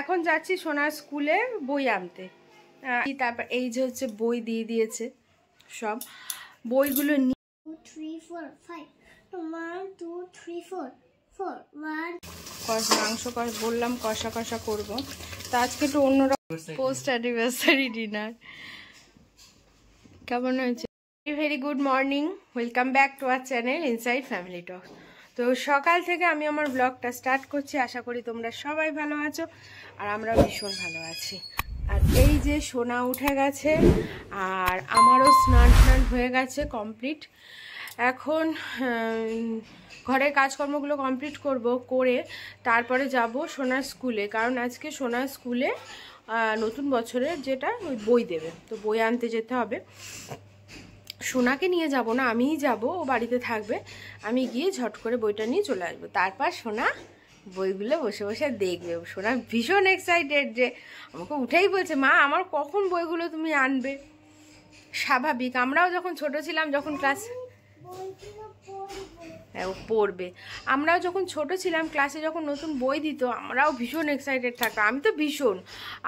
এখন যাচ্ছি সোনার স্কুলে বই আনতে। তারপর এই যে হচ্ছে বই দিয়ে দিয়েছে, সব বইগুলো নিয়ে 2 3 4 5 1 2 3 4 4 1 মাংস বললাম কষা কষা করবো। তা আজকে একটু অন্যরকম পোস্ট অ্যানিভার্সারি ডিনার। কেমন হয়েছে? Very good morning, welcome back to our channel inside family talk. তো সকাল থেকে আমি আমার ব্লগটা স্টার্ট করছি। আশা করি তোমরা সবাই ভালো আছো আর আমরা ভীষণ ভালো আছি। আর এই যে সোনা উঠে গেছে আর আমারও স্নান হয়ে গেছে কমপ্লিট। এখন ঘরের কাজকর্মগুলো কমপ্লিট করে তারপরে যাব সোনার স্কুলে, কারণ আজকে সোনার স্কুলে নতুন বছরের যেটা ওই বই দেবে, তো বই আনতে যেতে হবে। সোনাকে নিয়ে যাব না, আমিই যাব, ও বাড়িতে থাকবে। আমি গিয়ে ঝট করে বইটা নিয়ে চলে আসবো। তারপর সোনা বইগুলো বসে বসে দেখবে। সোনা ভীষণ এক্সাইটেড, যে আমাকে উঠেই বলছে, মা আমার কখন বইগুলো তুমি আনবে। স্বাভাবিক, আমরাও যখন ছোট ছিলাম, যখন ক্লাস ও পড়বে, আমরাও যখন ছোট ছিলাম ক্লাসে যখন নতুন বই দিত আমরাও ভীষণ এক্সাইটেড থাকতাম। আমি তো ভীষণ।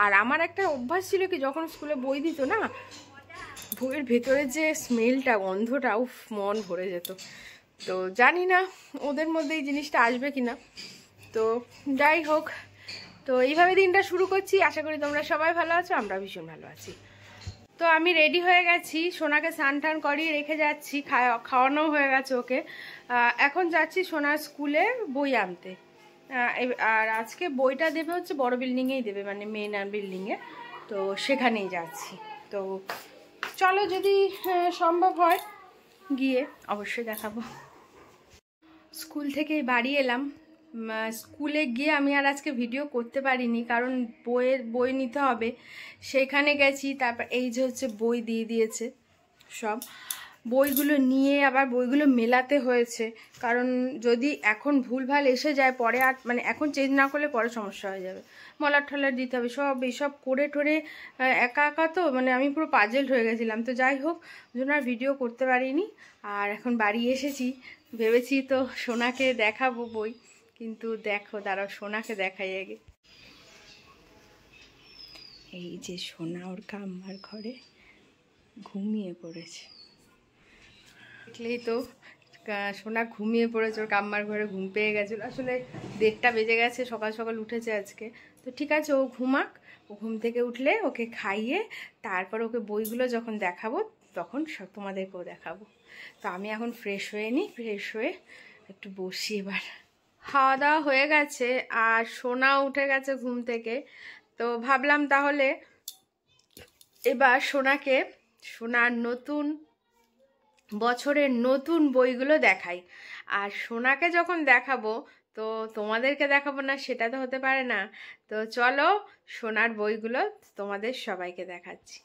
আর আমার একটা অভ্যাস ছিল কি, যখন স্কুলে বই দিত না, বইয়ের ভেতরে যে স্মেলটা, গন্ধটা, উফ, মন ভরে যেত। তো জানি না ওদের মধ্যে এই জিনিসটা আসবে কিনা। তো যাই হোক, তো এইভাবে দিনটা শুরু করছি। আশা করি তোমরা সবাই ভালো আছো, আমরা ভীষণ ভালো আছি। তো আমি রেডি হয়ে গেছি, সোনাকে স্নান টান করিয়ে রেখে যাচ্ছি, খাওয়ানো হয়ে গেছে ওকে। এখন যাচ্ছি সোনার স্কুলে বই আনতে। আর আজকে বইটা দেবে হচ্ছে বড় বিল্ডিংয়েই দেবে, মানে মেন বিল্ডিংয়ে। তো সেখানেই যাচ্ছি। তো চলো, যদি সম্ভব হয় গিয়ে অবশ্যই দেখাবো। স্কুল থেকে বাড়ি এলাম। স্কুলে গিয়ে আমি আর আজকে ভিডিও করতে পারিনি, কারণ বই নিতে হবে, সেখানে গেছি। তারপর এই যে হচ্ছে বই দিয়ে দিয়েছে, সব বইগুলো নিয়ে আবার বইগুলো মেলাতে হয়েছে, কারণ যদি এখন ভুলভাল এসে যায় পরে, আর মানে এখন চেঞ্জ না করলে পরে সমস্যা হয়ে যাবে। মলার ঠলার দিতে হবে, সব এইসব করে ঠরে একা একা তো মানে আমি পুরো পাজেল হয়ে গেছিলাম। তো যাই হোক, জন্য আর ভিডিও করতে পারিনি। আর এখন বাড়ি এসেছি, ভেবেছি তো সোনাকে দেখাবো বই, কিন্তু দেখো দাঁড়াও, সোনাকে দেখাই আগে। এই যে সোনা ওর কাম্মার ঘরে ঘুমিয়ে পড়েছে, দেখলেই তো সোনা ঘুমিয়ে পড়েছে, ওর কাম্মার ঘরে ঘুম পেয়ে গেছিলো। আসলে 1:30 বেজে গেছে, সকাল সকাল উঠেছে আজকে। তো ঠিক আছে, ও ঘুমাক। ও ঘুম থেকে উঠলে ওকে খাইয়ে তারপর ওকে বইগুলো যখন দেখাবো তখন তোমাদেরকেও দেখাবো। তো আমি এখন ফ্রেশ হয়ে নিই, ফ্রেশ হয়ে একটু বসি। এবার খাওয়া দাওয়া হয়ে গেছে আর সোনা উঠে গেছে ঘুম থেকে। তো ভাবলাম তাহলে এবার সোনাকে সোনার নতুন বছরের নতুন বইগুলো দেখাই। আর সোনাকে যখন দেখাবো তো তোমাদেরকে দেখাবো না, সেটা তো হতে পারে না। তো চলো সোনার বইগুলো তোমাদের সবাইকে দেখাচ্ছি।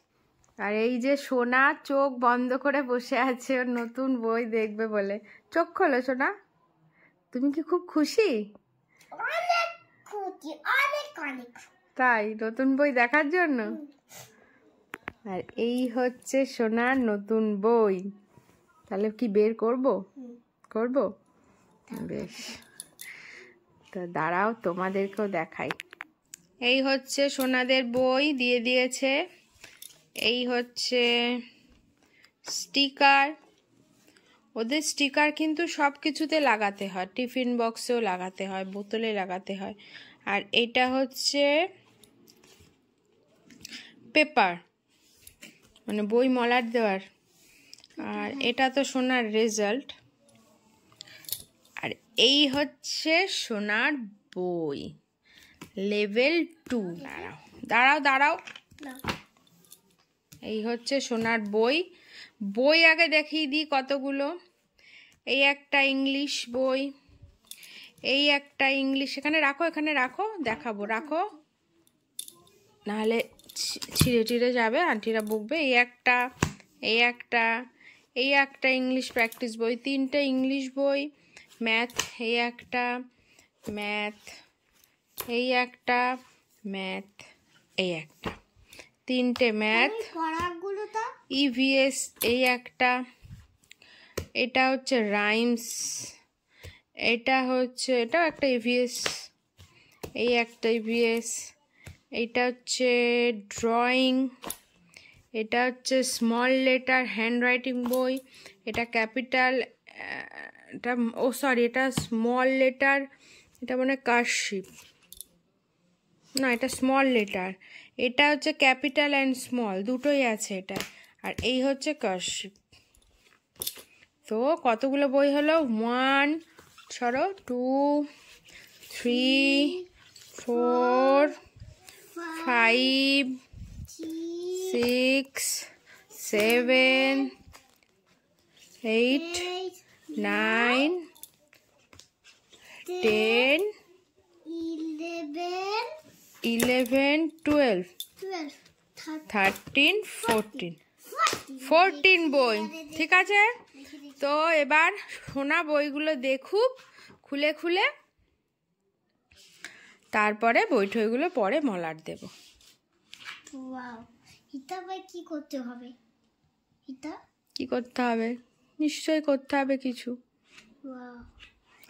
আর এই যে সোনা চোখ বন্ধ করে বসে আছে, ওর নতুন বই দেখবে বলে। চোখ খোলো সোনা, তুমি কি খুব খুশি? অনেক খুশি, অনেক অনেক। তাই, নতুন বই দেখার জন্য। আর এই হচ্ছে সোনার নতুন বই। তাহলে কি বের করব? বেশ, তো দাঁড়াও তোমাদেরকেও দেখাই। এই হচ্ছে সোনাদের বই দিয়ে দিয়েছে। এই হচ্ছে স্টিকার। ওদের স্টিকার কিন্তু সব কিছুতে লাগাতে হয়, টিফিন বক্সেও লাগাতে হয়, বোতলে লাগাতে হয়। আর এটা হচ্ছে পেপার, মানে বই মলাট দেওয়ার। আর এটা তো সোনার রেজাল্ট। আর এই হচ্ছে সোনার বই লেভেল 2। দাঁড়াও এই হচ্ছে সোনার বই আগে দেখিয়ে দিই কতগুলো। এই একটা ইংলিশ বই, এই একটা ইংলিশ, এখানে রাখো দেখাবো, রাখো, নাহলে ছিঁড়ে টিড়ে যাবে, আন্টিরা বকবে। এই একটা ইংলিশ প্র্যাকটিস বই, 3টে ইংলিশ বই, ম্যাথ, এই একটা ম্যাথ, এই একটা ম্যাথ, এই একটা, 3টে ম্যাথ, ইভিএস, এই একটা, এটা হচ্ছে রাইমস, এটাও একটা ইভিএস, এই একটা ইভিএস, এইটা হচ্ছে ড্রয়িং, এটা হচ্ছে স্মল লেটার হ্যান্ড রাইটিং বই, এটা ক্যাপিটাল, এটা সরি এটা স্মল লেটার, এটা মানে কার্সিভ, না এটা স্মল লেটার, এটা হচ্ছে ক্যাপিটাল অ্যান্ড স্মল দুটোই আছে এটা, আর এই হচ্ছে কার্সিভ। তো কতগুলো বই হলো? 1 সরো 2 3 4 5 6 7 8 9 10 11 12 13 14 বই। ঠিক আছে, তো এবার সোনা বইগুলো দেখুক খুলে খুলে, তারপরে বইটইগুলো পরে মলাট দেব। ওয়াও, এটা ভাই কি করতে হবে? এটা কি করতে হবে? নিশ্চয়ই করতে হবে কিছু। ওয়াও,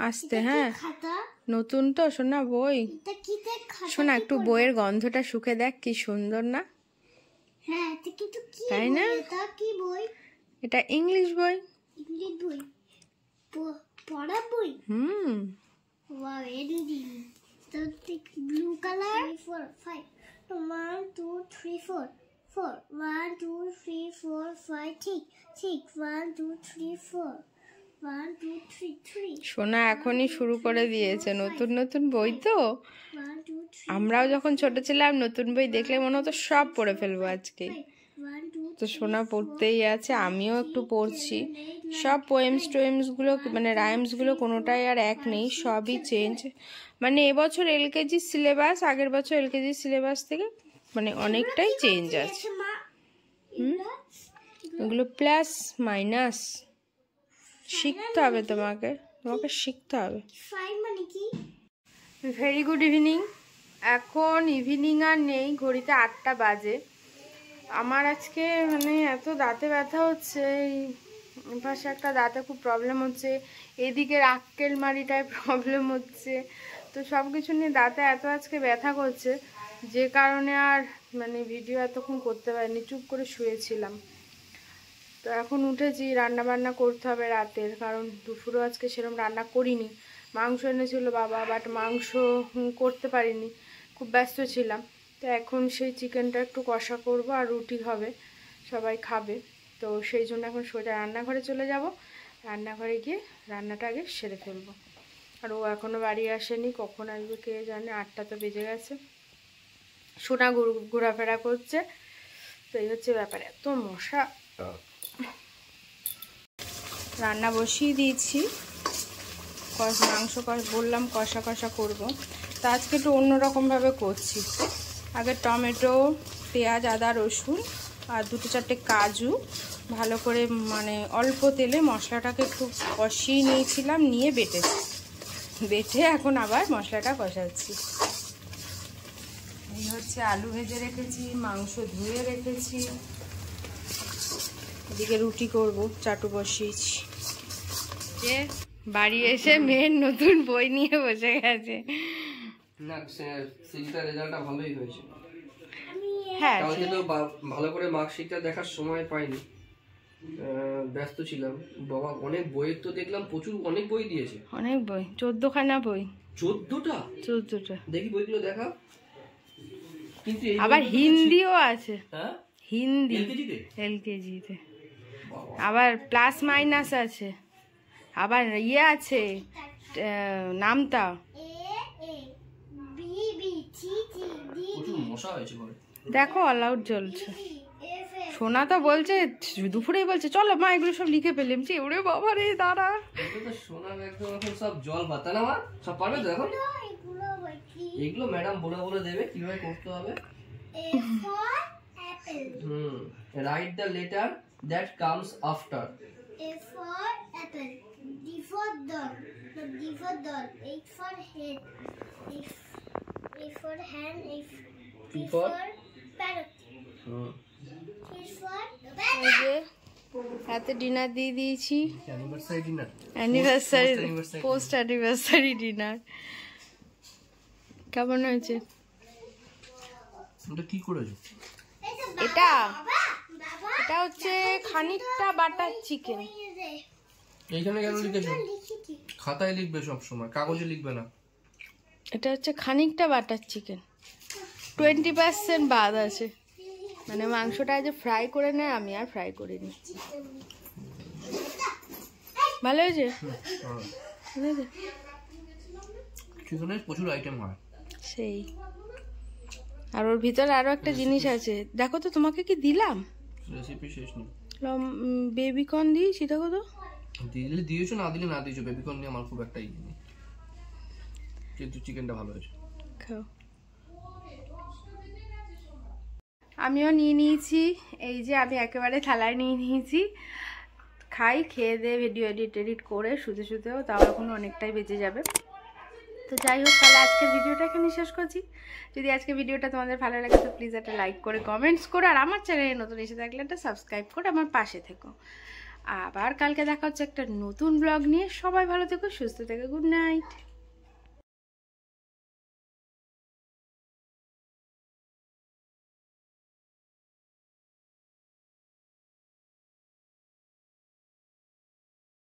আস্তে, হ্যাঁ খাতা, নতুন তো সোনা বই। এটা কি তে খাতা? সোনা একটু বইয়ের গন্ধটা শুকে দেখ, কি সুন্দর না? হ্যাঁ, এটা কিন্তু কি তাই না? বই? এটা কি বই? এটা ইংলিশ বই। ইংলিশ বই, পড়া বই। ওয়াও, এডিডি তো ঠিক ব্লু কালার। 4 5 1 2 3 4 4 1 2 3 4 5 ঠিক 1 2 3 4 1 2 3 3 সোনা এখনই শুরু করে দিয়েছে, নতুন নতুন বই তো। 1 2 3 আমরাও যখন ছোট ছিলাম নতুন বই দেখলে মনে হতো সব পড়ে ফেলবো আজকে। 1 2 তো সোনা পড়তেই আছে, আমিও একটু পড়ছি। সব পোয়েমসগুলো মানে রাইমসগুলো কোনোটাই আর এক নেই, সবই চেঞ্জ। মানে এবছর এলকেজি সিলেবাস আগের বছর এলকেজি সিলেবাস থেকে মানে অনেকটাই চেঞ্জ আছে। মা, এগুলো প্লাস মাইনাস শিখতে হবে, তোমাকে শিখতে হবে। 5 মানে কি? Very good evening. এখন ইভিনিং আর নেই, ঘড়িতে 8টা বাজে। আমার আজকে মানে এত দাঁতে ব্যথা হচ্ছে, এই পাশে একটা দাঁতে খুব প্রবলেম হচ্ছে, এদিকে আক্কেল মারিটায় প্রবলেম হচ্ছে, তো সব কিছু নিয়ে দাঁতে এত আজকে ব্যথা করছে, যে কারণে আর মানে ভিডিও এতক্ষণ করতে পারিনি, চুপ করে শুয়েছিলাম। তো এখন উঠেছি, রান্না বান্না করতে হবে রাতের, কারণ দুপুরও আজকে সেরকম রান্না করিনি। মাংস এনেছিল বাবা, বাট মাংস করতে পারিনি, খুব ব্যস্ত ছিলাম। তো এখন সেই চিকেনটা একটু কষা করব আর রুটি হবে, সবাই খাবে। তো সেই জন্য এখন সোজা রান্নাঘরে চলে যাব, রান্নাঘরে গিয়ে রান্নাটা আগে সেরে ফেলবো। আর ও এখনও বাড়ি আসেনি, কখন আসবে কে জানে, 8টা তো বেজে গেছে। সোনা ঘোরাফেরা করছে, তো এই হচ্ছে ব্যাপার, এত মশা। রান্না বসিয়ে দিয়েছি, মাংস বললাম কষা কষা করবো। তা আজকে একটু অন্যরকমভাবে করছি। আগে টমেটো, পেঁয়াজ, আদা, রসুন আর 2-4টে কাজু ভালো করে মানে অল্প তেলে মশলাটাকে একটু কষিয়ে নিয়েছিলাম, নিয়ে বেটে এখন আবার মশলাটা কষাচ্ছি। এই হচ্ছে আলু ভেজে রেখেছি, মাংস ধুয়ে রেখেছি, এদিকে রুটি করব, চাটু বসিয়েছি। যে বাড়ি এসে মেয়ের নতুন বই নিয়ে বসে গেছে। না, সিলটা রেজাল্টটা ভালোই হয়েছে। হ্যাঁ, কালকে তো ভালো করে মার্কশিটটা দেখার সময় পাইনি, ব্যস্ত ছিলাম। বাবা অনেক বইয়ের তো দেখলাম, প্রচুর অনেক বই দিয়েছে। অনেক বই, 14খানা বই। 14টা? দেখি বইগুলো দেখা। কিন্তু আবার হিন্দিও আছে। হ্যাঁ, হিন্দি এলকেজিতে, আবার প্লাস মাইনাস আছে, আবার ইয়ে আছে নামতা। দেখো অল আউট চলছে। সোনা তো বলছে, দুপুরেই বলছে চলো মা এগুলো সব লিখে ফেললাম। ওরে বাবা রে, দাঁড়া। সোনার একদম এখন সব জল ভাতা না, মা সব পারবে তো এখন। এগুলো ম্যাডাম বলে দেবে কিভাবে করতে হবে। Write the letter that comes after. A for apple, D for dog, D for doll, H for head, A for hand, P for parrot, H for রাতে ডিনার দিয়ে দিয়েছি, অ্যানিভার্সারি পোস্ট অ্যানিভার্সারি ডিনার। কেমন হয়েছে? এটা কি করেছো? এটা এটা হচ্ছে খানিকটা বাটার চিকেন। এইখানে কেন লিখেছো? খাতায় লিখবে সব সময়, কাগজে লিখবে না। এটা হচ্ছে খানিকটা বাটার চিকেন, 20% বাদ আছে, মানে মাংসটা যে ফ্রাই করে নেয়, আমি আর ফ্রাই করিনি। ভালো হয়েছে? চিকেনের প্রচুর আইটেম হয় সেই। আর ওর ভিতরে আরো একটা জিনিস আছে, দেখো তো, তোমাকে কি দিলাম? রেসিপি শেষ নেই। বেবিকর্ন দিয়েছি, দেখো তো। দিলে দিয়েছো, না দিলে না দিয়েছো। বেবিকর্ন নিয়ে আমার খুব একটা ইয়ে নেই, কিন্তু চিকেনটা ভালো হয়েছে। খাও। আমিও নিয়ে নিয়েছি, এই যে আমি একেবারে থালায় নিয়ে নিয়েছি। খাই, খেয়ে দিয়ে ভিডিও এডিট করে শুতে শুতেও তাও এখন অনেকটাই বেঁচে যাবে। তো যাই হোক, তাহলে আজকের ভিডিওটা এখানে শেষ করছি। যদি আজকে ভিডিওটা তোমাদের ভালো লাগে তো প্লিজ একটা লাইক করে কমেন্টস করো, আর আমার চ্যানেলে নতুন এসে থাকলে একটা সাবস্ক্রাইব করে আমার পাশে থেকো। আবার কালকে দেখা হচ্ছে একটা নতুন ব্লগ নিয়ে। সবাই ভালো থেকো, সুস্থ থেকো, গুড নাইট।